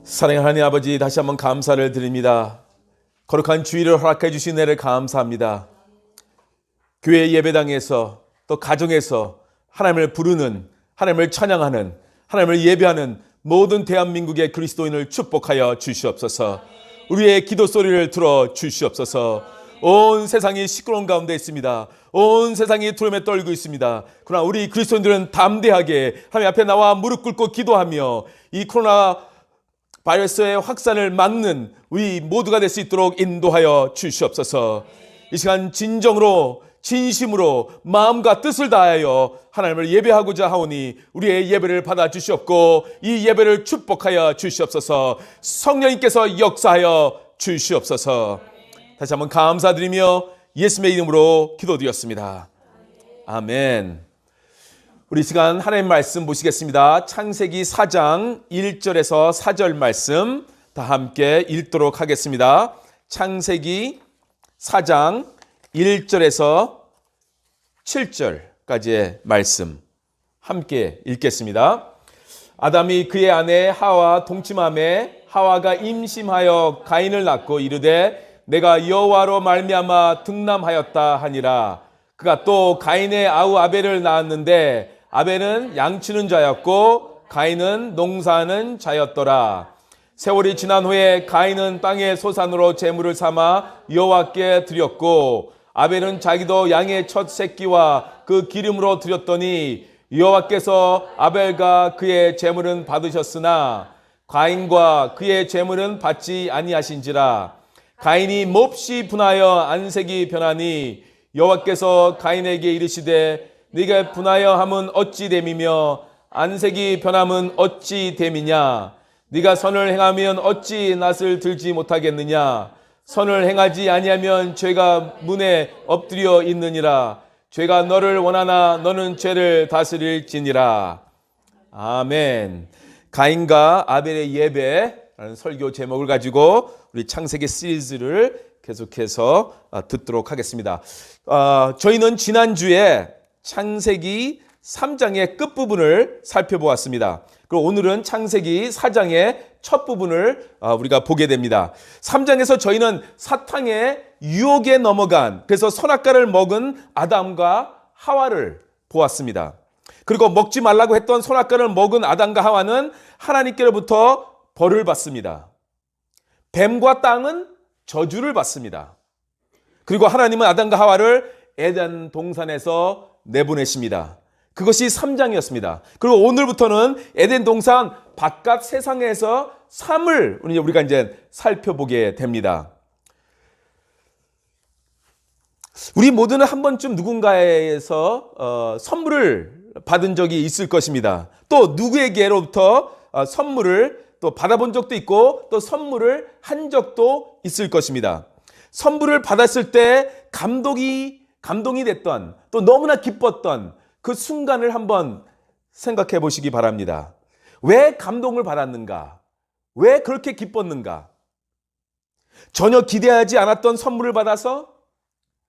사랑하는 하나님 아버지, 다시 한번 감사를 드립니다. 거룩한 주일을 허락해 주신 은혜를 감사합니다. 교회 예배당에서 또 가정에서 하나님을 부르는, 하나님을 찬양하는, 하나님을 예배하는 모든 대한민국의 그리스도인을 축복하여 주시옵소서. 우리의 기도 소리를 들어 주시옵소서. 온 세상이 시끄러운 가운데 있습니다. 온 세상이 두려움에 떨고 있습니다. 그러나 우리 그리스도인들은 담대하게 하나님 앞에 나와 무릎 꿇고 기도하며 이 코로나 바이러스의 확산을 막는 우리 모두가 될 수 있도록 인도하여 주시옵소서. 이 시간 진정으로 진심으로 마음과 뜻을 다하여 하나님을 예배하고자 하오니 우리의 예배를 받아 주시옵고 이 예배를 축복하여 주시옵소서. 성령님께서 역사하여 주시옵소서. 다시 한번 감사드리며 예수님의 이름으로 기도드렸습니다. 아멘. 우리 시간 하나님 말씀 보시겠습니다. 창세기 4장 1절에서 4절 말씀 다 함께 읽도록 하겠습니다. 창세기 4장 1절에서 7절까지의 말씀 함께 읽겠습니다. 아담이 그의 아내 하와 동침하매 하와가 임심하여 가인을 낳고 이르되 내가 여호와로 말미암아 등남하였다 하니라. 그가 또 가인의 아우 아벨을 낳았는데 아벨은 양치는 자였고 가인은 농사하는 자였더라. 세월이 지난 후에 가인은 땅의 소산으로 제물을 삼아 여호와께 드렸고 아벨은 자기도 양의 첫 새끼와 그 기름으로 드렸더니 여호와께서 아벨과 그의 제물은 받으셨으나 가인과 그의 제물은 받지 아니하신지라. 가인이 몹시 분하여 안색이 변하니 여호와께서 가인에게 이르시되 네가 분하여 함은 어찌 됨이며 안색이 변함은 어찌 됨이냐. 네가 선을 행하면 어찌 낯을 들지 못하겠느냐. 선을 행하지 아니하면 죄가 문에 엎드려 있느니라. 죄가 너를 원하나 너는 죄를 다스릴지니라. 아멘. 가인과 아벨의 예배라는 설교 제목을 가지고 우리 창세기 시리즈를 계속해서 듣도록 하겠습니다. 저희는 지난주에 창세기 3장의 끝부분을 살펴보았습니다. 그리고 오늘은 창세기 4장의 첫 부분을 우리가 보게 됩니다. 3장에서 저희는 사탄의 유혹에 넘어간, 그래서 선악과를 먹은 아담과 하와를 보았습니다. 그리고 먹지 말라고 했던 선악과를 먹은 아담과 하와는 하나님께로부터 벌을 받습니다. 뱀과 땅은 저주를 받습니다. 그리고 하나님은 아담과 하와를 에덴 동산에서 내보내십니다. 그것이 3장이었습니다. 그리고 오늘부터는 에덴 동산 바깥 세상에서 삶을 우리가 이제 살펴보게 됩니다. 우리 모두는 한 번쯤 누군가에서 선물을 받은 적이 있을 것입니다. 또 누구에게로부터 선물을 또 받아본 적도 있고 또 선물을 한 적도 있을 것입니다. 선물을 받았을 때 감동이 됐던, 또 너무나 기뻤던 그 순간을 한번 생각해 보시기 바랍니다. 왜 감동을 받았는가? 왜 그렇게 기뻤는가? 전혀 기대하지 않았던 선물을 받아서?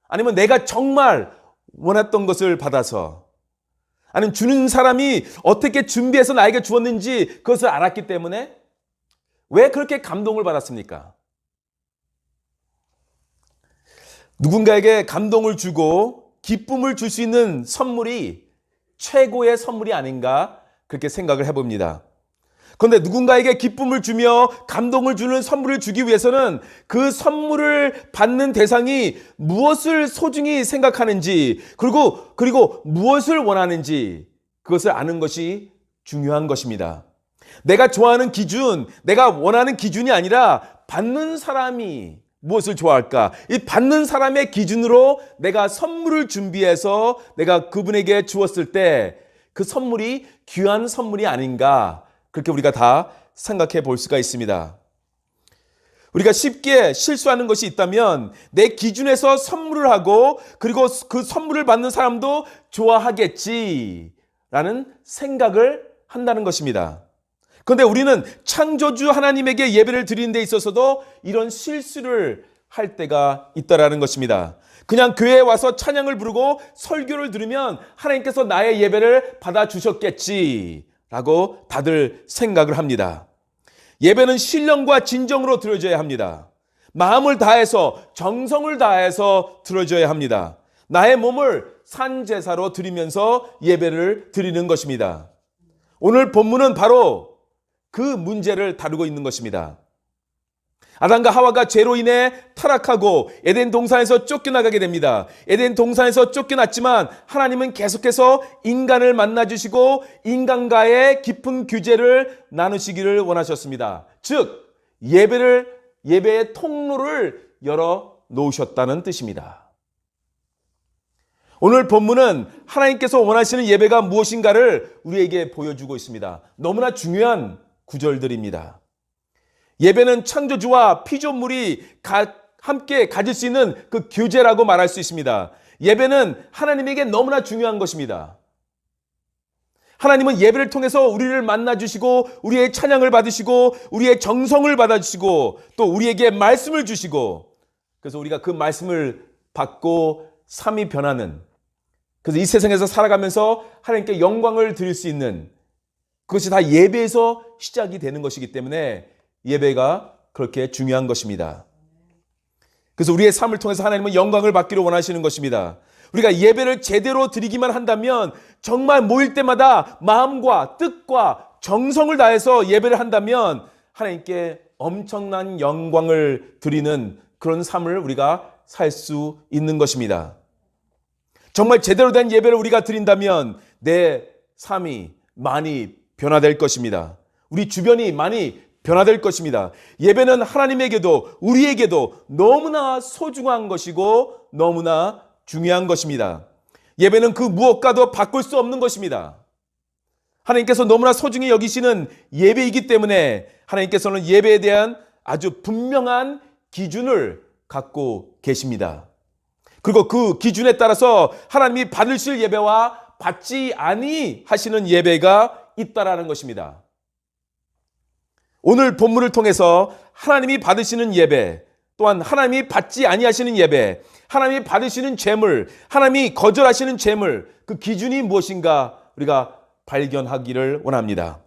아니면 내가 정말 원했던 것을 받아서? 아니면 주는 사람이 어떻게 준비해서 나에게 주었는지 그것을 알았기 때문에? 왜 그렇게 감동을 받았습니까? 누군가에게 감동을 주고 기쁨을 줄 수 있는 선물이 최고의 선물이 아닌가 그렇게 생각을 해봅니다. 그런데 누군가에게 기쁨을 주며 감동을 주는 선물을 주기 위해서는 그 선물을 받는 대상이 무엇을 소중히 생각하는지 그리고 무엇을 원하는지 그것을 아는 것이 중요한 것입니다. 내가 좋아하는 기준, 내가 원하는 기준이 아니라 받는 사람이 무엇을 좋아할까? 이 받는 사람의 기준으로 내가 선물을 준비해서 내가 그분에게 주었을 때 그 선물이 귀한 선물이 아닌가 그렇게 우리가 다 생각해 볼 수가 있습니다. 우리가 쉽게 실수하는 것이 있다면 내 기준에서 선물을 하고 그리고 그 선물을 받는 사람도 좋아하겠지라는 생각을 한다는 것입니다. 그런데 우리는 창조주 하나님에게 예배를 드리는 데 있어서도 이런 실수를 할 때가 있다라는 것입니다. 그냥 교회에 와서 찬양을 부르고 설교를 들으면 하나님께서 나의 예배를 받아주셨겠지라고 다들 생각을 합니다. 예배는 신령과 진정으로 드려져야 합니다. 마음을 다해서 정성을 다해서 드려져야 합니다. 나의 몸을 산제사로 드리면서 예배를 드리는 것입니다. 오늘 본문은 바로 그 문제를 다루고 있는 것입니다. 아담과 하와가 죄로 인해 타락하고 에덴 동산에서 쫓겨나가게 됩니다. 에덴 동산에서 쫓겨났지만 하나님은 계속해서 인간을 만나주시고 인간과의 깊은 교제를 나누시기를 원하셨습니다. 즉 예배의 통로를 열어 놓으셨다는 뜻입니다. 오늘 본문은 하나님께서 원하시는 예배가 무엇인가를 우리에게 보여주고 있습니다. 너무나 중요한 구절들입니다. 예배는 창조주와 피조물이 함께 가질 수 있는 그 교제라고 말할 수 있습니다. 예배는 하나님에게 너무나 중요한 것입니다. 하나님은 예배를 통해서 우리를 만나주시고 우리의 찬양을 받으시고 우리의 정성을 받아주시고 또 우리에게 말씀을 주시고 그래서 우리가 그 말씀을 받고 삶이 변하는, 그래서 이 세상에서 살아가면서 하나님께 영광을 드릴 수 있는, 그것이 다 예배에서 시작이 되는 것이기 때문에 예배가 그렇게 중요한 것입니다. 그래서 우리의 삶을 통해서 하나님은 영광을 받기를 원하시는 것입니다. 우리가 예배를 제대로 드리기만 한다면, 정말 모일 때마다 마음과 뜻과 정성을 다해서 예배를 한다면 하나님께 엄청난 영광을 드리는 그런 삶을 우리가 살 수 있는 것입니다. 정말 제대로 된 예배를 우리가 드린다면 내 삶이 많이 변화될 것입니다. 우리 주변이 많이 변화될 것입니다. 예배는 하나님에게도 우리에게도 너무나 소중한 것이고 너무나 중요한 것입니다. 예배는 그 무엇과도 바꿀 수 없는 것입니다. 하나님께서 너무나 소중히 여기시는 예배이기 때문에 하나님께서는 예배에 대한 아주 분명한 기준을 갖고 계십니다. 그리고 그 기준에 따라서 하나님이 받으실 예배와 받지 아니하시는 예배가 있다라는 것입니다. 오늘 본문을 통해서 하나님이 받으시는 예배, 또한 하나님이 받지 아니하시는 예배, 하나님이 받으시는 제물, 하나님이 거절하시는 제물, 그 기준이 무엇인가 우리가 발견하기를 원합니다.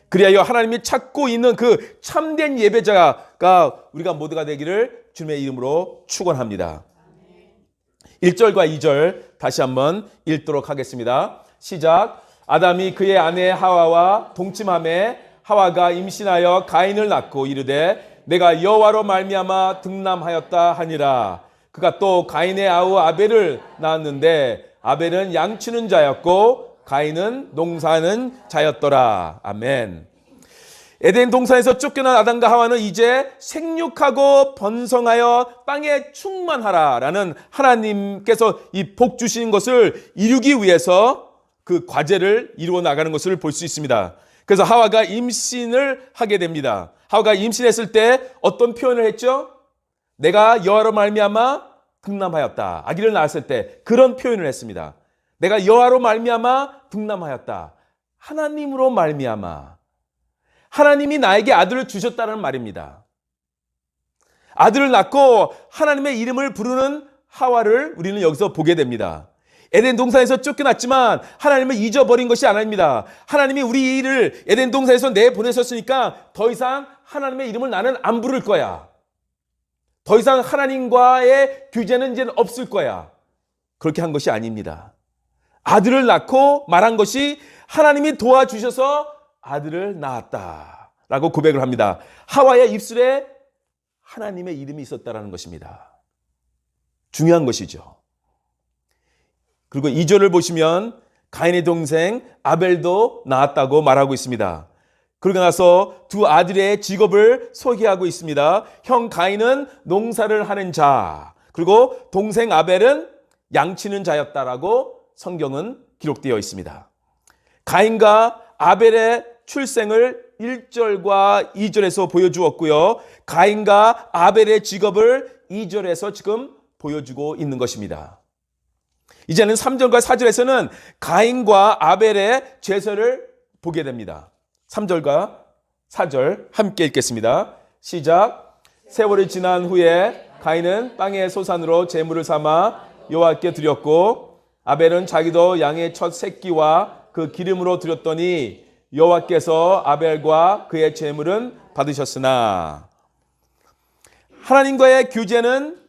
그리하여 하나님이 찾고 있는 그 참된 예배자가 우리가 모두가 되기를 주님의 이름으로 축원합니다. 1절과 2절 다시 한번 읽도록 하겠습니다. 시작. 아담이 그의 아내 하와와 동침하매 하와가 임신하여 가인을 낳고 이르되 내가 여호와로 말미암아 등남하였다 하니라. 그가 또 가인의 아우 아벨을 낳았는데 아벨은 양치는 자였고 가인은 농사하는 자였더라. 아멘. 에덴 동산에서 쫓겨난 아담과 하와는 이제 생육하고 번성하여 땅에 충만하라라는 하나님께서 이 복 주신 것을 이루기 위해서 그 과제를 이루어 나가는 것을 볼 수 있습니다. 그래서 하와가 임신을 하게 됩니다. 하와가 임신했을 때 어떤 표현을 했죠? 내가 여호와로 말미암아 등남하였다. 아기를 낳았을 때 그런 표현을 했습니다. 내가 여호와로 말미암아 등남하였다. 하나님으로 말미암아. 하나님이 나에게 아들을 주셨다는 말입니다. 아들을 낳고 하나님의 이름을 부르는 하와를 우리는 여기서 보게 됩니다. 에덴 동산에서 쫓겨났지만 하나님을 잊어버린 것이 아닙니다. 하나님이 우리를 에덴 동산에서 내보내셨으니까 더 이상 하나님의 이름을 나는 안 부를 거야. 더 이상 하나님과의 규제는 이제 없을 거야. 그렇게 한 것이 아닙니다. 아들을 낳고 말한 것이 하나님이 도와주셔서 아들을 낳았다라고 고백을 합니다. 하와의 입술에 하나님의 이름이 있었다라는 것입니다. 중요한 것이죠. 그리고 2절을 보시면 가인의 동생 아벨도 낳았다고 말하고 있습니다. 그러고 나서 두 아들의 직업을 소개하고 있습니다. 형 가인은 농사를 하는 자, 그리고 동생 아벨은 양치는 자였다라고 성경은 기록되어 있습니다. 가인과 아벨의 출생을 1절과 2절에서 보여주었고요. 가인과 아벨의 직업을 2절에서 지금 보여주고 있는 것입니다. 이제는 3절과 4절에서는 가인과 아벨의 제사를 보게 됩니다. 3절과 4절 함께 읽겠습니다. 시작. 세월이 지난 후에 가인은 땅의 소산으로 제물을 삼아 여호와께 드렸고 아벨은 자기도 양의 첫 새끼와 그 기름으로 드렸더니 여호와께서 아벨과 그의 제물은 받으셨으나 하나님과의 교제는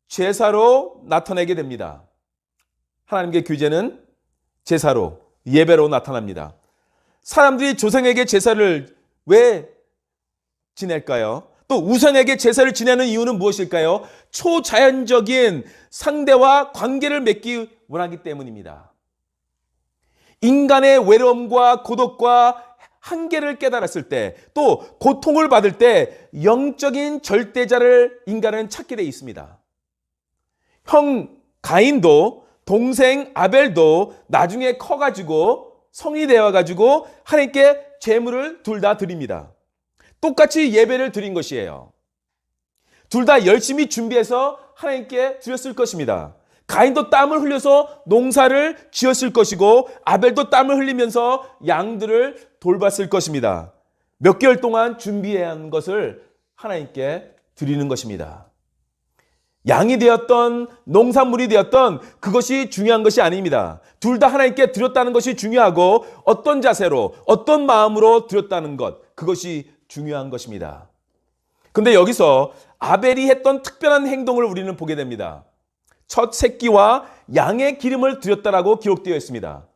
제사로 나타내게 됩니다. 하나님의 교제는 제사로, 예배로 나타납니다. 사람들이 조상에게 제사를 왜 지낼까요? 또 우상에게 제사를 지내는 이유는 무엇일까요? 초자연적인 상대와 관계를 맺기 원하기 때문입니다. 인간의 외로움과 고독과 한계를 깨달았을 때, 또 고통을 받을 때 영적인 절대자를 인간은 찾게 돼 있습니다. 형 가인도 동생 아벨도 나중에 커가지고 성이 되어가지고 하나님께 제물을 둘 다 드립니다. 똑같이 예배를 드린 것이에요. 둘 다 열심히 준비해서 하나님께 드렸을 것입니다. 가인도 땀을 흘려서 농사를 지었을 것이고 아벨도 땀을 흘리면서 양들을 돌봤을 것입니다. 몇 개월 동안 준비한 것을 하나님께 드리는 것입니다. 양이 되었던 농산물이 되었던 그것이 중요한 것이 아닙니다. 둘 다 하나님께 드렸다는 것이 중요하고 어떤 자세로 어떤 마음으로 드렸다는 것, 그것이 중요한 것입니다. 근데 여기서 아벨이 했던 특별한 행동을 우리는 보게 됩니다. 첫 새끼와 양의 기름을 드렸다라고 기록되어 있습니다.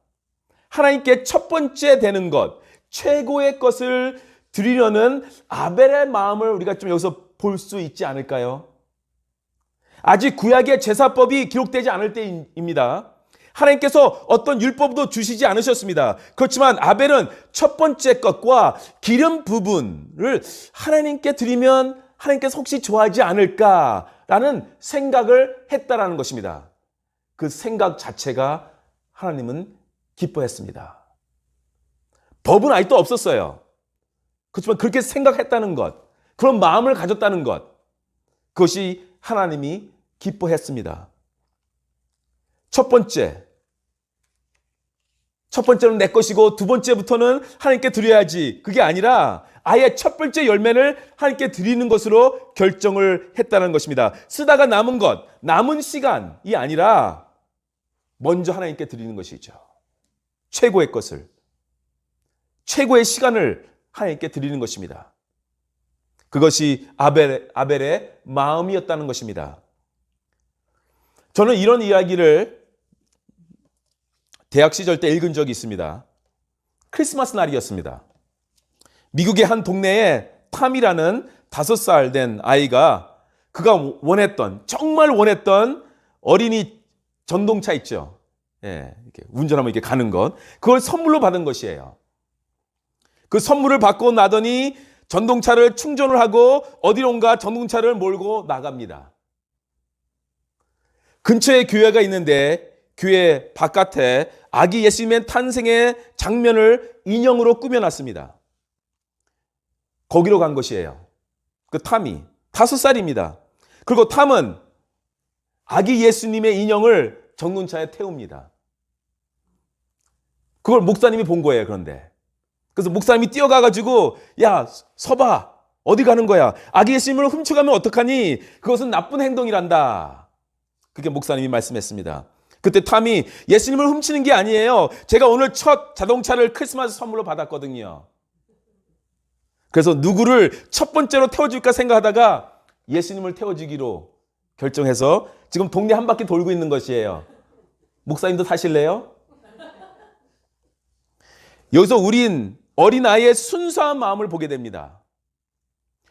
하나님께 첫 번째 되는 것, 최고의 것을 드리려는 아벨의 마음을 우리가 좀 여기서 볼 수 있지 않을까요? 아직 구약의 제사법이 기록되지 않을 때입니다. 하나님께서 어떤 율법도 주시지 않으셨습니다. 그렇지만 아벨은 첫 번째 것과 기름 부분을 하나님께 드리면 하나님께서 혹시 좋아하지 않을까라는 생각을 했다라는 것입니다. 그 생각 자체가 하나님은 기뻐했습니다. 법은 아직도 없었어요. 그렇지만 그렇게 생각했다는 것, 그런 마음을 가졌다는 것, 그것이 하나님이 기뻐했습니다. 첫 번째는 내 것이고 두 번째부터는 하나님께 드려야지. 그게 아니라 아예 첫 번째 열매를 하나님께 드리는 것으로 결정을 했다는 것입니다. 쓰다가 남은 것, 남은 시간이 아니라 먼저 하나님께 드리는 것이죠. 최고의 것을, 최고의 시간을 하나님께 드리는 것입니다. 그것이 아벨의 마음이었다는 것입니다. 저는 이런 이야기를 대학 시절 때 읽은 적이 있습니다. 크리스마스 날이었습니다. 미국의 한 동네에 탐이라는 5살 된 아이가 그가 정말 원했던 어린이 전동차 있죠. 예, 이렇게 운전하면 이렇게 가는 것. 그걸 선물로 받은 것이에요. 그 선물을 받고 나더니 전동차를 충전을 하고 어디론가 전동차를 몰고 나갑니다. 근처에 교회가 있는데 교회 바깥에 아기 예수님의 탄생의 장면을 인형으로 꾸며놨습니다. 거기로 간 것이에요. 그 탐이 5살입니다. 그리고 탐은 아기 예수님의 인형을 전동차에 태웁니다. 그걸 목사님이 본 거예요. 그런데 그래서 목사님이 뛰어가가지고 야 서봐, 어디 가는 거야? 아기 예수님을 훔쳐가면 어떡하니? 그것은 나쁜 행동이란다. 그렇게 목사님이 말씀했습니다. 그때 탐이 예수님을 훔치는 게 아니에요. 제가 오늘 첫 자동차를 크리스마스 선물로 받았거든요. 그래서 누구를 첫 번째로 태워줄까 생각하다가 예수님을 태워주기로 결정해서 지금 동네 한 바퀴 돌고 있는 것이에요. 목사님도 타실래요? 여기서 우린 어린아이의 순수한 마음을 보게 됩니다.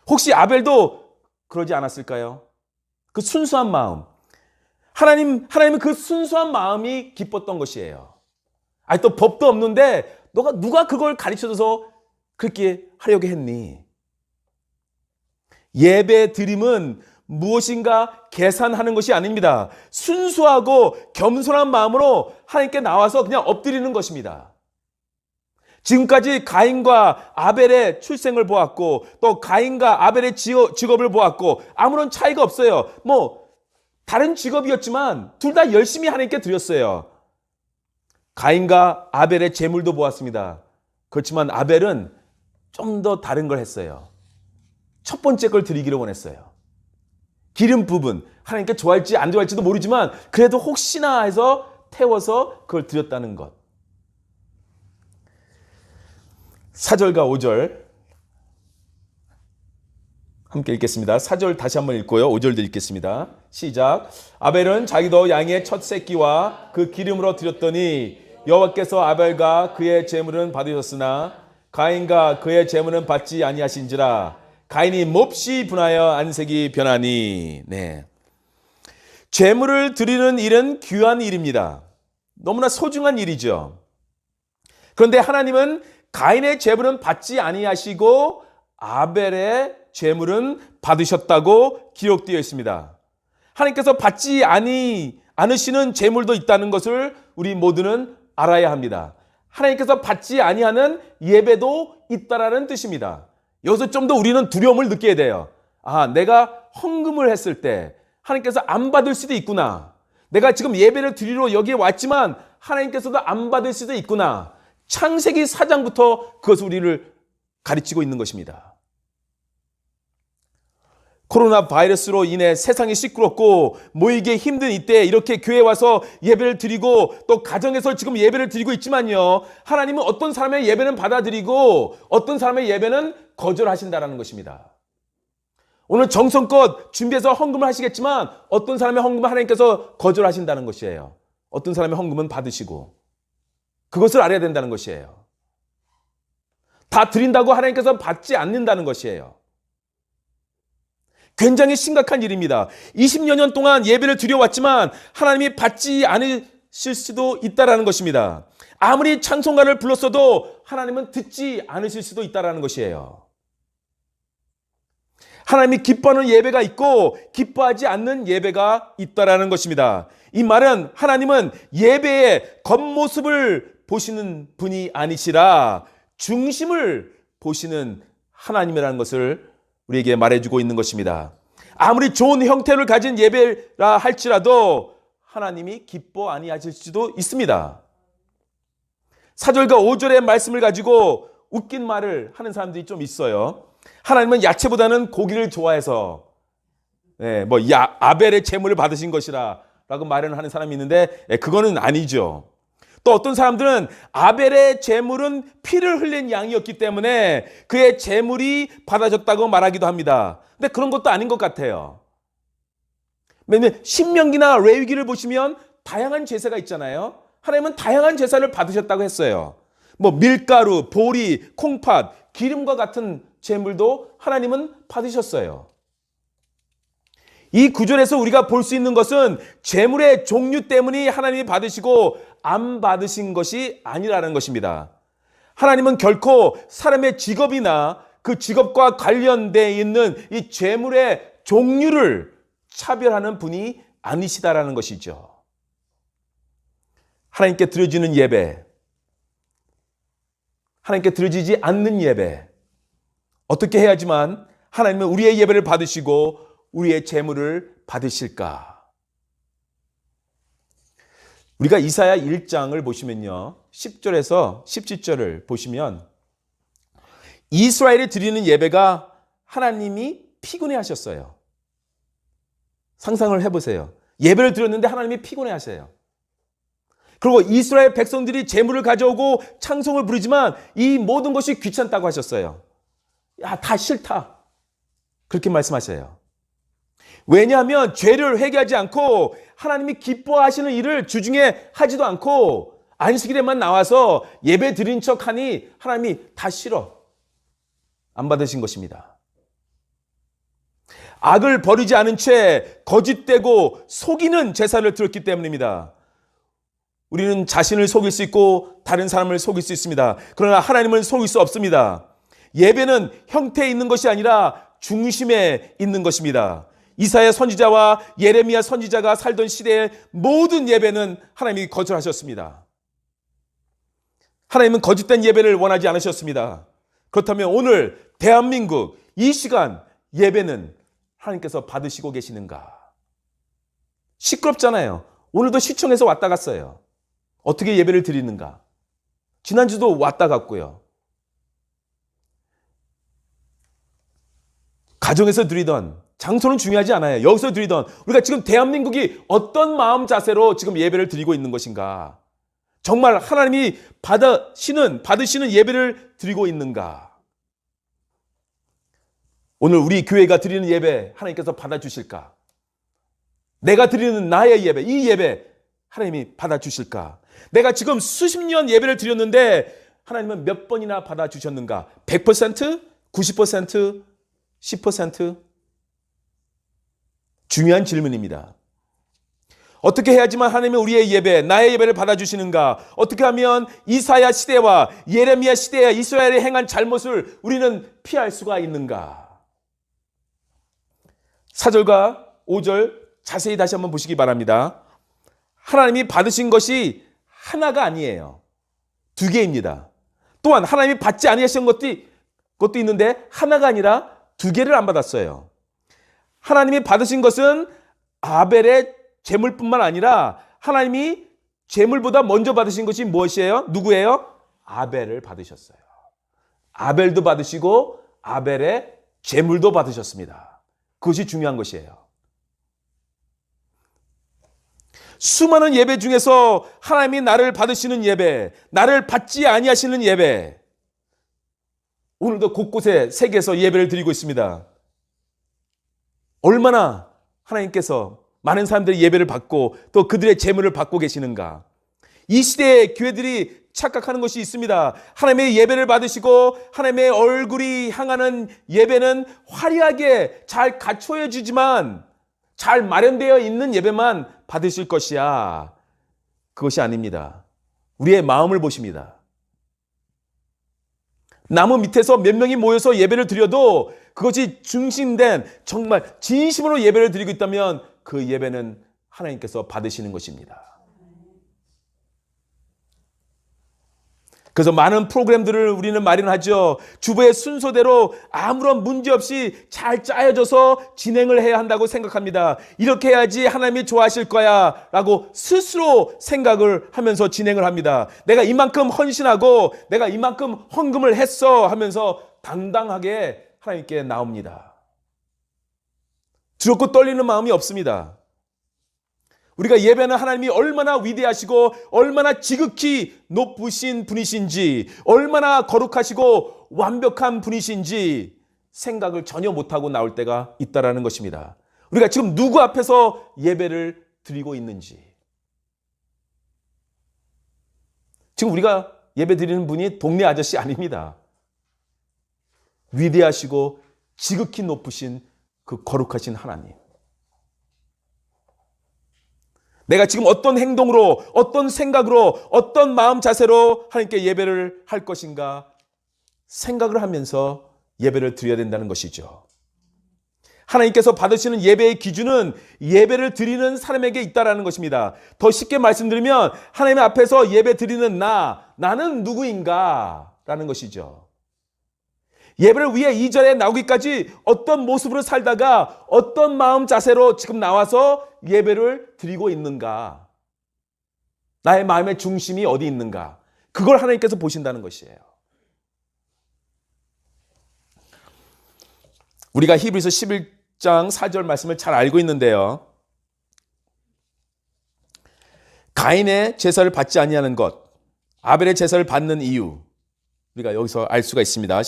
혹시 아벨도 그러지 않았을까요? 그 순수한 마음. 하나님은 그 순수한 마음이 기뻤던 것이에요. 아니 또 법도 없는데 누가 그걸 가르쳐줘서 그렇게 하려고 했니? 예배 드림은 무엇인가 계산하는 것이 아닙니다. 순수하고 겸손한 마음으로 하나님께 나와서 그냥 엎드리는 것입니다. 지금까지 가인과 아벨의 출생을 보았고 또 가인과 아벨의 직업을 보았고 아무런 차이가 없어요. 다른 직업이었지만 둘 다 열심히 하나님께 드렸어요. 가인과 아벨의 제물도 보았습니다. 그렇지만 아벨은 좀 더 다른 걸 했어요. 첫 번째 걸 드리기를 원했어요. 기름 부분, 하나님께 좋아할지 안 좋아할지도 모르지만 그래도 혹시나 해서 태워서 그걸 드렸다는 것. 4절과 5절 함께 읽겠습니다. 4절 다시 한번 읽고요. 5절도 읽겠습니다. 시작. 아벨은 자기도 양의 첫 새끼와 그 기름으로 드렸더니 여호와께서 아벨과 그의 제물은 받으셨으나 가인과 그의 제물은 받지 아니하신지라. 가인이 몹시 분하여 안색이 변하니. 네. 제물을 드리는 일은 귀한 일입니다. 너무나 소중한 일이죠. 그런데 하나님은 가인의 제물은 받지 아니하시고 아벨의 제물은 받으셨다고 기록되어 있습니다. 하나님께서 받지 않으시는 제물도 있다는 것을 우리 모두는 알아야 합니다. 하나님께서 받지 아니하는 예배도 있다라는 뜻입니다. 여기서 좀 더 우리는 두려움을 느껴야 돼요. 아, 내가 헌금을 했을 때 하나님께서 안 받을 수도 있구나. 내가 지금 예배를 드리러 여기에 왔지만 하나님께서도 안 받을 수도 있구나. 창세기 4장부터 그것을 우리를 가르치고 있는 것입니다. 코로나 바이러스로 인해 세상이 시끄럽고 모이기 힘든 이때 이렇게 교회에 와서 예배를 드리고 또 가정에서 지금 예배를 드리고 있지만요. 하나님은 어떤 사람의 예배는 받아들이고 어떤 사람의 예배는 거절하신다라는 것입니다. 오늘 정성껏 준비해서 헌금을 하시겠지만 어떤 사람의 헌금을 하나님께서 거절하신다는 것이에요. 어떤 사람의 헌금은 받으시고 그것을 알아야 된다는 것이에요. 다 드린다고 하나님께서 받지 않는다는 것이에요. 굉장히 심각한 일입니다. 20여 년 동안 예배를 드려왔지만 하나님이 받지 않으실 수도 있다는 것입니다. 아무리 찬송가를 불렀어도 하나님은 듣지 않으실 수도 있다는 것이에요. 하나님이 기뻐하는 예배가 있고 기뻐하지 않는 예배가 있다는 것입니다. 이 말은 하나님은 예배의 겉모습을 보시는 분이 아니시라 중심을 보시는 하나님이라는 것을 우리에게 말해주고 있는 것입니다. 아무리 좋은 형태를 가진 예배라 할지라도 하나님이 기뻐 아니하실 수도 있습니다. 4절과 5절의 말씀을 가지고 웃긴 말을 하는 사람들이 좀 있어요. 하나님은 야채보다는 고기를 좋아해서 아벨의 제물을 받으신 것이라 라고 말을 하는 사람이 있는데 그거는 아니죠. 또 어떤 사람들은 아벨의 제물은 피를 흘린 양이었기 때문에 그의 제물이 받아졌다고 말하기도 합니다. 근데 그런 것도 아닌 것 같아요. 왜냐하면 신명기나 레위기를 보시면 다양한 제사가 있잖아요. 하나님은 다양한 제사를 받으셨다고 했어요. 밀가루, 보리, 콩팥, 기름과 같은 제물도 하나님은 받으셨어요. 이 구절에서 우리가 볼 수 있는 것은 제물의 종류 때문에 하나님이 받으시고 안 받으신 것이 아니라는 것입니다. 하나님은 결코 사람의 직업이나 그 직업과 관련되어 있는 이 제물의 종류를 차별하는 분이 아니시다라는 것이죠. 하나님께 드려지는 예배, 하나님께 드려지지 않는 예배, 어떻게 해야지만 하나님은 우리의 예배를 받으시고 우리의 제물을 받으실까? 우리가 이사야 1장을 보시면요. 10절에서 17절을 보시면 이스라엘이 드리는 예배가 하나님이 피곤해 하셨어요. 상상을 해보세요. 예배를 드렸는데 하나님이 피곤해 하세요. 그리고 이스라엘 백성들이 제물을 가져오고 찬송을 부르지만 이 모든 것이 귀찮다고 하셨어요. 야, 다 싫다. 그렇게 말씀하셔요. 왜냐하면 죄를 회개하지 않고 하나님이 기뻐하시는 일을 주중에 하지도 않고 안식일에만 나와서 예배 드린 척하니 하나님이 다 싫어. 안 받으신 것입니다. 악을 버리지 않은 채 거짓되고 속이는 제사를 드렸기 때문입니다. 우리는 자신을 속일 수 있고 다른 사람을 속일 수 있습니다. 그러나 하나님을 속일 수 없습니다. 예배는 형태에 있는 것이 아니라 중심에 있는 것입니다. 이사야 선지자와 예레미야 선지자가 살던 시대의 모든 예배는 하나님이 거절하셨습니다. 하나님은 거짓된 예배를 원하지 않으셨습니다. 그렇다면 오늘 대한민국 이 시간 예배는 하나님께서 받으시고 계시는가? 시끄럽잖아요. 오늘도 시청에서 왔다 갔어요. 어떻게 예배를 드리는가? 지난주도 왔다 갔고요. 가정에서 드리던, 장소는 중요하지 않아요. 여기서 드리던, 우리가 지금 대한민국이 어떤 마음 자세로 지금 예배를 드리고 있는 것인가? 정말 하나님이 받으시는 예배를 드리고 있는가? 오늘 우리 교회가 드리는 예배 하나님께서 받아주실까? 내가 드리는 나의 예배, 이 예배 하나님이 받아주실까? 내가 지금 수십 년 예배를 드렸는데 하나님은 몇 번이나 받아주셨는가? 100%? 90%? 10%? 중요한 질문입니다. 어떻게 해야지만 하나님은 우리의 예배, 나의 예배를 받아주시는가? 어떻게 하면 이사야 시대와 예레미야 시대에 이스라엘이 행한 잘못을 우리는 피할 수가 있는가? 4절과 5절 자세히 다시 한번 보시기 바랍니다. 하나님이 받으신 것이 하나가 아니에요. 2개입니다. 또한 하나님이 받지 아니하신 것도 있는데 하나가 아니라 2개를 안 받았어요. 하나님이 받으신 것은 아벨의 제물뿐만 아니라 하나님이 제물보다 먼저 받으신 것이 무엇이에요? 누구예요? 아벨을 받으셨어요. 아벨도 받으시고 아벨의 제물도 받으셨습니다. 그것이 중요한 것이에요. 수많은 예배 중에서 하나님이 나를 받으시는 예배, 나를 받지 아니하시는 예배, 오늘도 곳곳에 세계에서 예배를 드리고 있습니다. 얼마나 하나님께서 많은 사람들이 예배를 받고 또 그들의 재물을 받고 계시는가. 이 시대의 교회들이 착각하는 것이 있습니다. 하나님의 예배를 받으시고 하나님의 얼굴이 향하는 예배는 화려하게 잘 갖춰지지만 잘 마련되어 있는 예배만 받으실 것이야. 그것이 아닙니다. 우리의 마음을 보십니다. 나무 밑에서 몇 명이 모여서 예배를 드려도 그것이 중심된 정말 진심으로 예배를 드리고 있다면 그 예배는 하나님께서 받으시는 것입니다. 그래서 많은 프로그램들을 우리는 마련하죠. 주부의 순서대로 아무런 문제 없이 잘 짜여져서 진행을 해야 한다고 생각합니다. 이렇게 해야지 하나님이 좋아하실 거야 라고 스스로 생각을 하면서 진행을 합니다. 내가 이만큼 헌신하고 내가 이만큼 헌금을 했어 하면서 당당하게 하나님께 나옵니다. 두렵고 떨리는 마음이 없습니다. 우리가 예배는 하나님이 얼마나 위대하시고 얼마나 지극히 높으신 분이신지, 얼마나 거룩하시고 완벽한 분이신지 생각을 전혀 못하고 나올 때가 있다는 것입니다. 우리가 지금 누구 앞에서 예배를 드리고 있는지. 지금 우리가 예배 드리는 분이 동네 아저씨 아닙니다. 위대하시고 지극히 높으신 그 거룩하신 하나님. 내가 지금 어떤 행동으로, 어떤 생각으로, 어떤 마음 자세로 하나님께 예배를 할 것인가 생각을 하면서 예배를 드려야 된다는 것이죠. 하나님께서 받으시는 예배의 기준은 예배를 드리는 사람에게 있다는 것입니다. 더 쉽게 말씀드리면 하나님 앞에서 예배 드리는 나는 누구인가 라는 것이죠. 예배를 위해 2절에 나오기까지 어떤 모습으로 살다가 어떤 마음 자세로 지금 나와서 예배를 드리고 있는가? 나의 마음의 중심이 어디 있는가? 그걸 하나님께서 보신다는 것이에요. 우리가 히브리서 11장 4절 말씀을 잘 알고 있는데요. 가인의 제사를 받지 아니하는 것, 아벨의 제사를 받는 이유, 우리가 여기서 알 수가 있습니다.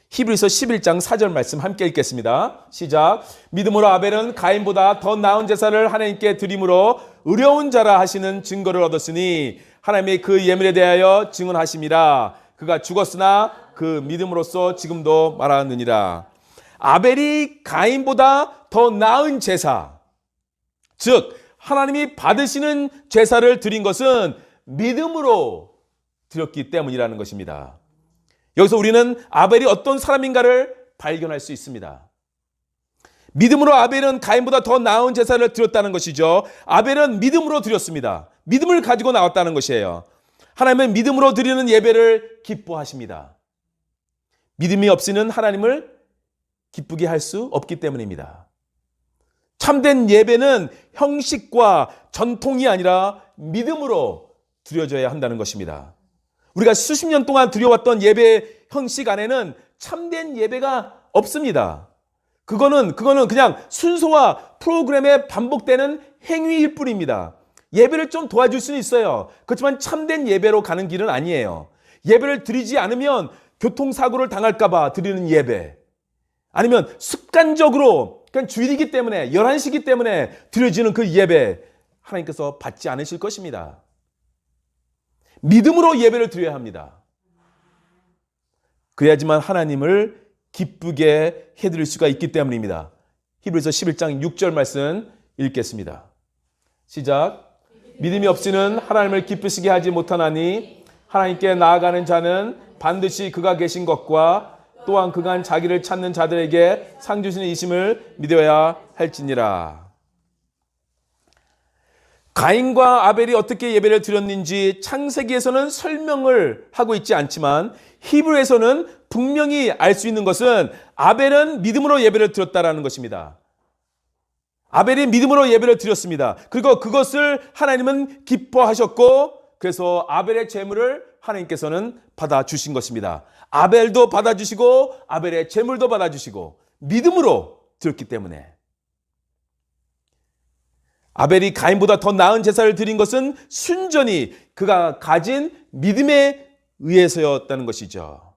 히브리서 11장 4절 말씀 함께 읽겠습니다. 시작. 믿음으로 아벨은 가인보다 더 나은 제사를 하나님께 드림으로 의로운 자라 하시는 증거를 얻었으니 하나님의 그 예물에 대하여 증언하심이라. 그가 죽었으나 그 믿음으로써 지금도 말하느니라. 아벨이 가인보다 더 나은 제사, 즉 하나님이 받으시는 제사를 드린 것은 믿음으로 드렸기 때문이라는 것입니다. 여기서 우리는 아벨이 어떤 사람인가를 발견할 수 있습니다. 믿음으로 아벨은 가인보다 더 나은 제사를 드렸다는 것이죠. 아벨은 믿음으로 드렸습니다. 믿음을 가지고 나왔다는 것이에요. 하나님은 믿음으로 드리는 예배를 기뻐하십니다. 믿음이 없이는 하나님을 기쁘게 할 수 없기 때문입니다. 참된 예배는 형식과 전통이 아니라 믿음으로 드려져야 한다는 것입니다. 우리가 수십 년 동안 드려왔던 예배 형식 안에는 참된 예배가 없습니다. 그거는 그냥 순서와 프로그램에 반복되는 행위일 뿐입니다. 예배를 좀 도와줄 수는 있어요. 그렇지만 참된 예배로 가는 길은 아니에요. 예배를 드리지 않으면 교통사고를 당할까 봐 드리는 예배, 아니면 습관적으로 그냥 주일이기 때문에 11시기 때문에 드려지는 그 예배 하나님께서 받지 않으실 것입니다. 믿음으로 예배를 드려야 합니다. 그래야지만 하나님을 기쁘게 해드릴 수가 있기 때문입니다. 히브리서 11장 6절 말씀 읽겠습니다. 시작. 믿음이 없이는 하나님을 기쁘시게 하지 못하나니 하나님께 나아가는 자는 반드시 그가 계신 것과 또한 그간 자기를 찾는 자들에게 상 주시는 이심을 믿어야 할지니라. 가인과 아벨이 어떻게 예배를 드렸는지 창세기에서는 설명을 하고 있지 않지만 히브리에서는 분명히 알 수 있는 것은 아벨은 믿음으로 예배를 드렸다라는 것입니다. 아벨이 믿음으로 예배를 드렸습니다. 그리고 그것을 하나님은 기뻐하셨고 그래서 아벨의 제물을 하나님께서는 받아주신 것입니다. 아벨도 받아주시고 아벨의 제물도 받아주시고 믿음으로 드렸기 때문에 아벨이 가인보다 더 나은 제사를 드린 것은 순전히 그가 가진 믿음에 의해서였다는 것이죠.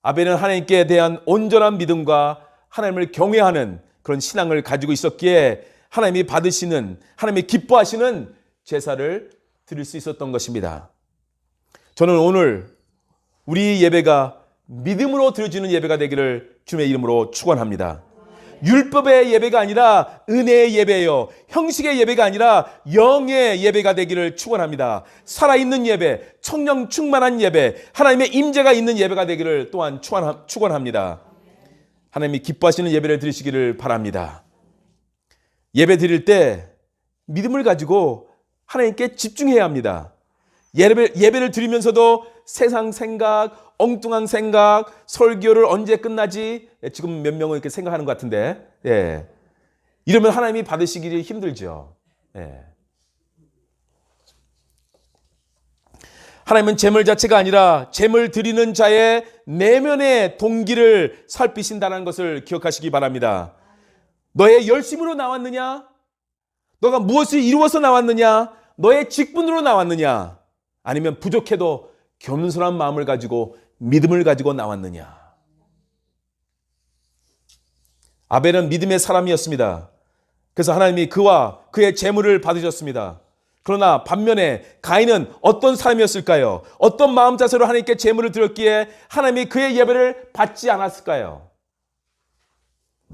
아벨은 하나님께 대한 온전한 믿음과 하나님을 경외하는 그런 신앙을 가지고 있었기에 하나님이 받으시는, 하나님이 기뻐하시는 제사를 드릴 수 있었던 것입니다. 저는 오늘 우리 예배가 믿음으로 드려지는 예배가 되기를 주님의 이름으로 축원합니다. 율법의 예배가 아니라 은혜의 예배예요. 형식의 예배가 아니라 영의 예배가 되기를 축원합니다. 살아있는 예배, 성령 충만한 예배, 하나님의 임재가 있는 예배가 되기를 또한 축원합니다. 하나님이 기뻐하시는 예배를 드리시기를 바랍니다. 예배 드릴 때 믿음을 가지고 하나님께 집중해야 합니다. 예배를 드리면서도 세상 생각, 엉뚱한 생각, 설교를 언제 끝나지? 지금 몇 명은 이렇게 생각하는 것 같은데, 예. 이러면 하나님이 받으시기 힘들죠. 예. 하나님은 제물 자체가 아니라 제물 드리는 자의 내면의 동기를 살피신다는 것을 기억하시기 바랍니다. 너의 열심으로 나왔느냐? 너가 무엇을 이루어서 나왔느냐? 너의 직분으로 나왔느냐? 아니면 부족해도 겸손한 마음을 가지고 믿음을 가지고 나왔느냐? 아벨은 믿음의 사람이었습니다. 그래서 하나님이 그와 그의 재물을 받으셨습니다. 그러나 반면에 가인은 어떤 사람이었을까요? 어떤 마음 자세로 하나님께 재물을 드렸기에 하나님이 그의 예배를 받지 않았을까요?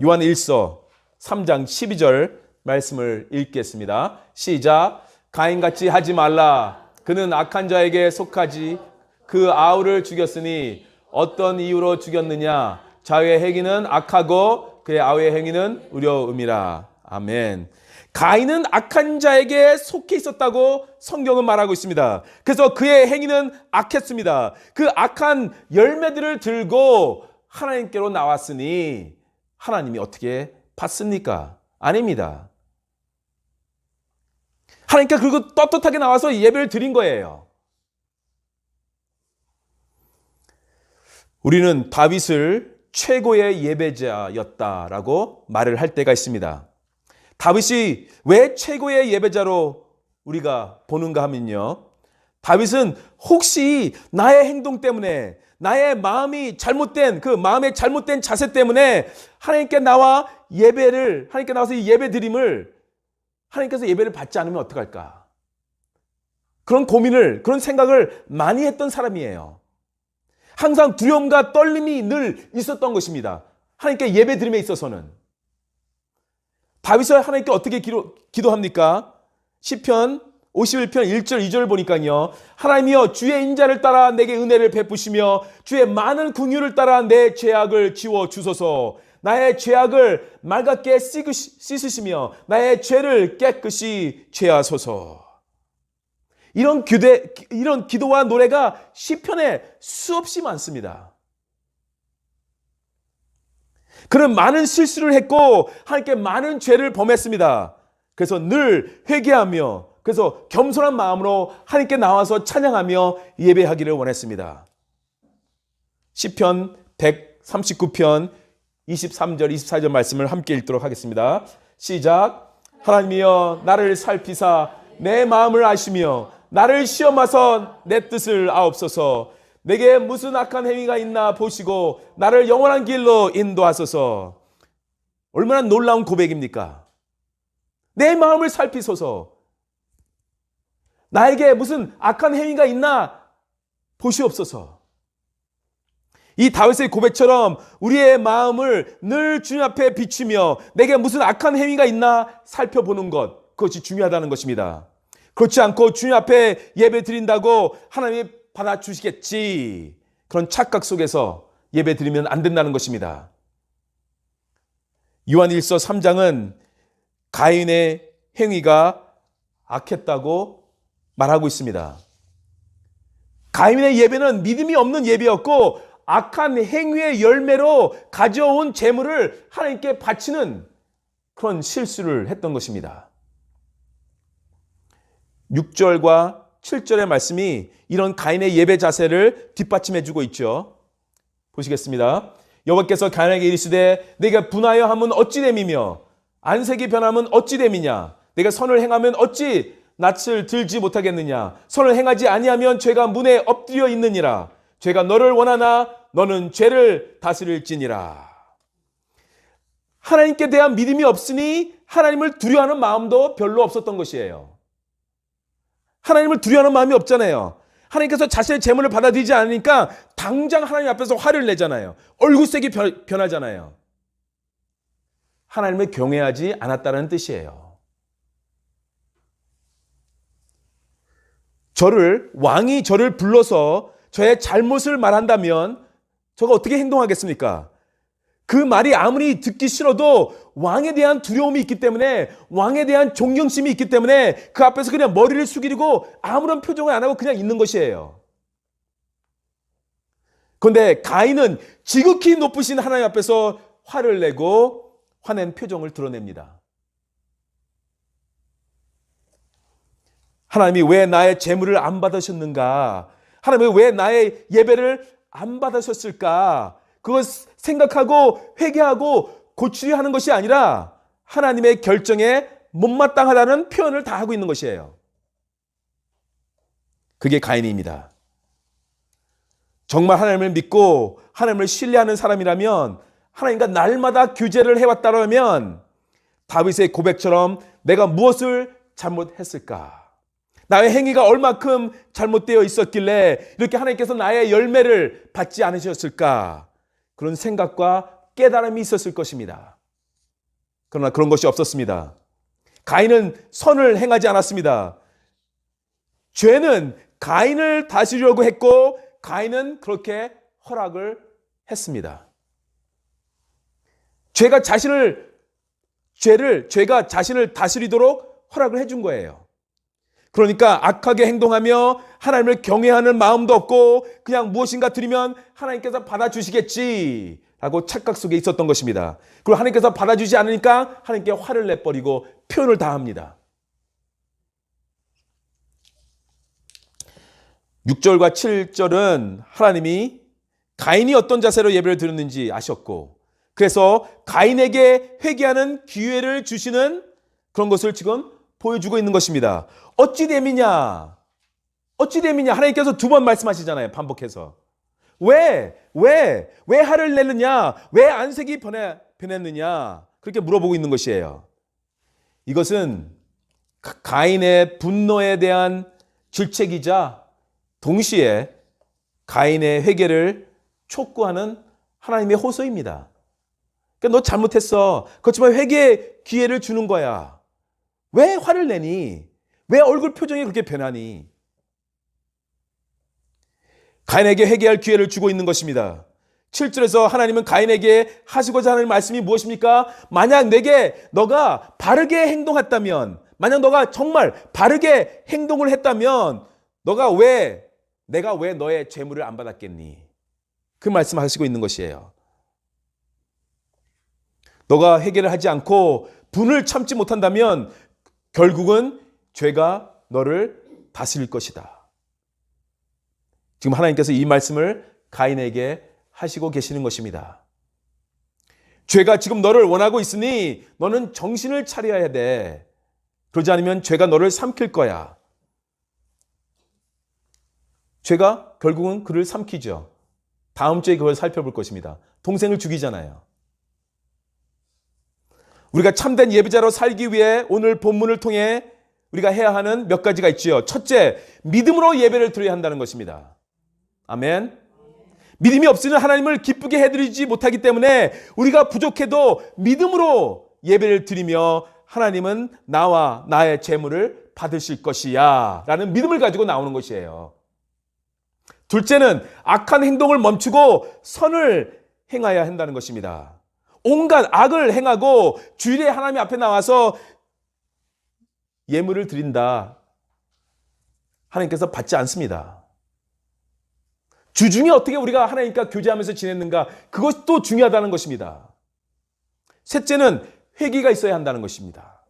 요한 1서 3장 12절 말씀을 읽겠습니다. 시작. 가인같이 하지 말라. 그는 악한 자에게 속하지 그 아우를 죽였으니 어떤 이유로 죽였느냐? 자의 행위는 악하고 그의 아우의 행위는 의로움이라. 아멘. 가인은 악한 자에게 속해 있었다고 성경은 말하고 있습니다. 그래서 그의 행위는 악했습니다. 그 악한 열매들을 들고 하나님께로 나왔으니 하나님이 어떻게 받습니까? 아닙니다. 하나님께 그리고 떳떳하게 나와서 예배를 드린 거예요. 우리는 다윗을 최고의 예배자였다라고 말을 할 때가 있습니다. 다윗이 왜 최고의 예배자로 우리가 보는가 하면요. 다윗은 혹시 나의 행동 때문에 나의 마음이 잘못된 그 마음의 잘못된 자세 때문에 하나님께 나와서 이 예배 드림을 하나님께서 예배를 받지 않으면 어떡할까? 그런 고민을, 그런 생각을 많이 했던 사람이에요. 항상 두려움과 떨림이 늘 있었던 것입니다. 하나님께 예배 드림에 있어서는. 다윗은 하나님께 어떻게 기도합니까? 시편 51편 1절 2절을 보니까요. 하나님이여 주의 인자를 따라 내게 은혜를 베푸시며 주의 많은 긍휼을 따라 내 죄악을 지워 주소서. 나의 죄악을 맑게 씻으시며 나의 죄를 깨끗이 죄하소서. 이런 기도와 노래가 시편에 수없이 많습니다. 그는 많은 실수를 했고 하나님께 많은 죄를 범했습니다. 그래서 늘 회개하며 그래서 겸손한 마음으로 하나님께 나와서 찬양하며 예배하기를 원했습니다. 시편 139편 23절 24절 말씀을 함께 읽도록 하겠습니다. 시작. 하나님이여 나를 살피사 내 마음을 아시며 나를 시험하사 내 뜻을 아옵소서. 내게 무슨 악한 행위가 있나 보시고 나를 영원한 길로 인도하소서. 얼마나 놀라운 고백입니까? 내 마음을 살피소서. 나에게 무슨 악한 행위가 있나 보시옵소서. 이 다윗의 고백처럼 우리의 마음을 늘 주님 앞에 비추며 내게 무슨 악한 행위가 있나 살펴보는 것, 그것이 중요하다는 것입니다. 그렇지 않고 주님 앞에 예배 드린다고 하나님이 받아주시겠지, 그런 착각 속에서 예배 드리면 안 된다는 것입니다. 요한일서 3장은 가인의 행위가 악했다고 말하고 있습니다. 가인의 예배는 믿음이 없는 예배였고 악한 행위의 열매로 가져온 재물을 하나님께 바치는 그런 실수를 했던 것입니다. 6절과 7절의 말씀이 이런 가인의 예배 자세를 뒷받침해 주고 있죠. 보시겠습니다. 여호와께서 가인에게 이르시되 내가 분하여 함은 어찌 됨이며 안색이 변함은 어찌 됨이냐. 내가 선을 행하면 어찌 낯을 들지 못하겠느냐. 선을 행하지 아니하면 죄가 문에 엎드려 있느니라. 죄가 너를 원하나 너는 죄를 다스릴지니라. 하나님께 대한 믿음이 없으니 하나님을 두려워하는 마음도 별로 없었던 것이에요. 하나님을 두려워하는 마음이 없잖아요. 하나님께서 자신의 재물을 받아들이지 않으니까 당장 하나님 앞에서 화를 내잖아요. 얼굴색이 변하잖아요. 하나님을 경외하지 않았다는 뜻이에요. 왕이 저를 불러서 저의 잘못을 말한다면 저가 어떻게 행동하겠습니까? 그 말이 아무리 듣기 싫어도 왕에 대한 두려움이 있기 때문에, 왕에 대한 존경심이 있기 때문에 그 앞에서 그냥 머리를 숙이고 아무런 표정을 안 하고 그냥 있는 것이에요. 그런데 가인은 지극히 높으신 하나님 앞에서 화를 내고 화낸 표정을 드러냅니다. 하나님이 왜 나의 재물을 안 받으셨는가? 하나님이 왜 나의 예배를 안 받으셨을까? 그걸 생각하고 회개하고 고치려 하는 것이 아니라 하나님의 결정에 못마땅하다는 표현을 다 하고 있는 것이에요. 그게 가인입니다. 정말 하나님을 믿고 하나님을 신뢰하는 사람이라면, 하나님과 날마다 교제를 해왔다면 다윗의 고백처럼 내가 무엇을 잘못했을까? 나의 행위가 얼마큼 잘못되어 있었길래 이렇게 하나님께서 나의 열매를 받지 않으셨을까? 그런 생각과 깨달음이 있었을 것입니다. 그러나 그런 것이 없었습니다. 가인은 선을 행하지 않았습니다. 죄는 가인을 다스리려고 했고 가인은 그렇게 허락을 했습니다. 죄가 자신을 다스리도록 허락을 해준 거예요. 그러니까 악하게 행동하며 하나님을 경외하는 마음도 없고 그냥 무엇인가 드리면 하나님께서 받아주시겠지 라고 착각 속에 있었던 것입니다. 그리고 하나님께서 받아주지 않으니까 하나님께 화를 내버리고 표현을 다 합니다. 6절과 7절은 하나님이 가인이 어떤 자세로 예배를 드렸는지 아셨고, 그래서 가인에게 회개하는 기회를 주시는 그런 것을 지금 보여주고 있는 것입니다. 어찌 됨이냐? 하나님께서 두 번 말씀하시잖아요. 반복해서. 왜 화를 내느냐? 왜 안색이 변했느냐? 그렇게 물어보고 있는 것이에요. 이것은 가인의 분노에 대한 질책이자 동시에 가인의 회개를 촉구하는 하나님의 호소입니다. 그러니까 너 잘못했어. 그렇지만 회개의 기회를 주는 거야. 왜 화를 내니? 왜 얼굴 표정이 그렇게 변하니? 가인에게 회개할 기회를 주고 있는 것입니다. 7절에서 하나님은 가인에게 하시고자 하는 말씀이 무엇입니까? 만약 너가 바르게 행동했다면, 만약 너가 정말 바르게 행동을 했다면 내가 왜 너의 재물을 안 받았겠니? 그 말씀하시고 있는 것이에요. 너가 회개를 하지 않고 분을 참지 못한다면 결국은 죄가 너를 다스릴 것이다. 지금 하나님께서 이 말씀을 가인에게 하시고 계시는 것입니다. 죄가 지금 너를 원하고 있으니 너는 정신을 차려야 돼. 그러지 않으면 죄가 너를 삼킬 거야. 죄가 결국은 그를 삼키죠. 다음 주에 그걸 살펴볼 것입니다. 동생을 죽이잖아요. 우리가 참된 예배자로 살기 위해 오늘 본문을 통해 우리가 해야 하는 몇 가지가 있지요. 첫째, 믿음으로 예배를 드려야 한다는 것입니다. 아멘. 믿음이 없이는 하나님을 기쁘게 해드리지 못하기 때문에 우리가 부족해도 믿음으로 예배를 드리며 하나님은 나와 나의 재물을 받으실 것이야 라는 믿음을 가지고 나오는 것이에요. 둘째는 악한 행동을 멈추고 선을 행해야 한다는 것입니다. 온갖 악을 행하고 주일에 하나님 앞에 나와서 예물을 드린다. 하나님께서 받지 않습니다. 주중에 어떻게 우리가 하나님과 교제하면서 지냈는가, 그것도 중요하다는 것입니다. 셋째는 회개가 있어야 한다는 것입니다.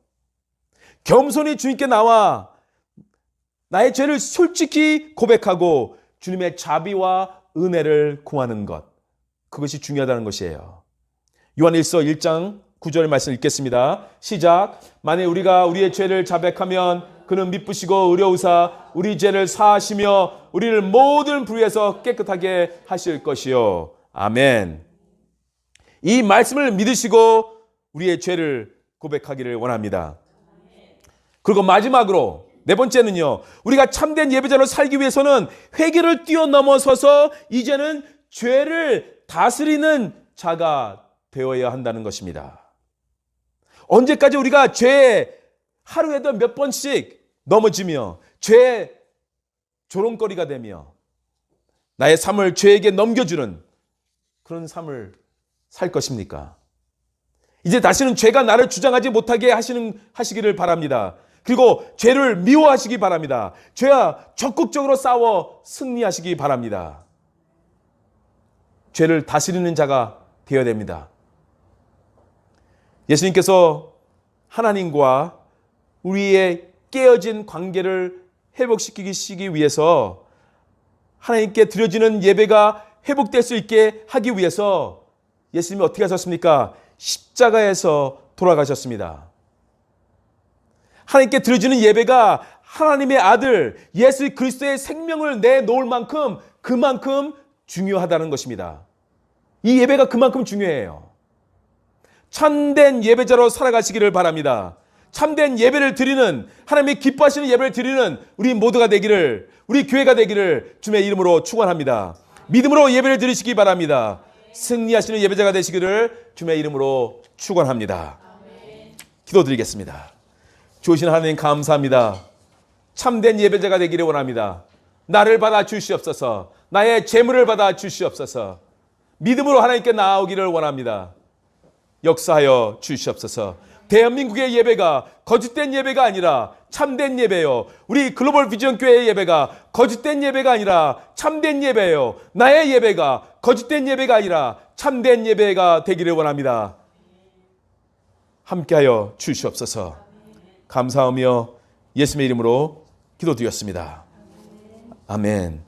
겸손히 주님께 나와 나의 죄를 솔직히 고백하고 주님의 자비와 은혜를 구하는 것, 그것이 중요하다는 것이에요. 요한일서 1장 9절 말씀 읽겠습니다. 시작. 만일 우리가 우리의 죄를 자백하면 그는 미쁘시고 의로우사 우리 죄를 사하시며 우리를 모든 불의에서 깨끗하게 하실 것이요. 아멘. 이 말씀을 믿으시고 우리의 죄를 고백하기를 원합니다. 그리고 마지막으로 네 번째는요, 우리가 참된 예배자로 살기 위해서는 회개를 뛰어넘어서서 이제는 죄를 다스리는 자가 되어야 한다는 것입니다. 언제까지 우리가 죄에 하루에도 몇 번씩 넘어지며 죄의 조롱거리가 되며 나의 삶을 죄에게 넘겨주는 그런 삶을 살 것입니까? 이제 다시는 죄가 나를 주장하지 못하게 하시기를 바랍니다. 그리고 죄를 미워하시기 바랍니다. 죄와 적극적으로 싸워 승리하시기 바랍니다. 죄를 다스리는 자가 되어야 됩니다. 예수님께서 하나님과 우리의 깨어진 관계를 회복시키기 위해서 하나님께 드려지는 예배가 회복될 수 있게 하기 위해서 예수님이 어떻게 하셨습니까? 십자가에서 돌아가셨습니다. 하나님께 드려지는 예배가 하나님의 아들 예수 그리스도의 생명을 내놓을 만큼 그만큼 중요하다는 것입니다. 이 예배가 그만큼 중요해요. 참된 예배자로 살아가시기를 바랍니다. 참된 예배를 드리는, 하나님이 기뻐하시는 예배를 드리는 우리 모두가 되기를, 우리 교회가 되기를 주님의 이름으로 축원합니다. 믿음으로 예배를 드리시기 바랍니다. 승리하시는 예배자가 되시기를 주님의 이름으로 축원합니다. 기도드리겠습니다. 주신 하나님 감사합니다. 참된 예배자가 되기를 원합니다. 나를 받아 주시옵소서. 나의 재물을 받아 주시옵소서. 믿음으로 하나님께 나아오기를 원합니다. 역사하여 주시옵소서. 대한민국의 예배가 거짓된 예배가 아니라 참된 예배요. 우리 글로벌 비전 교회의 예배가 거짓된 예배가 아니라 참된 예배요. 나의 예배가 거짓된 예배가 아니라 참된 예배가 되기를 원합니다. 함께하여 주시옵소서. 감사하며 예수님의 이름으로 기도드렸습니다. 아멘.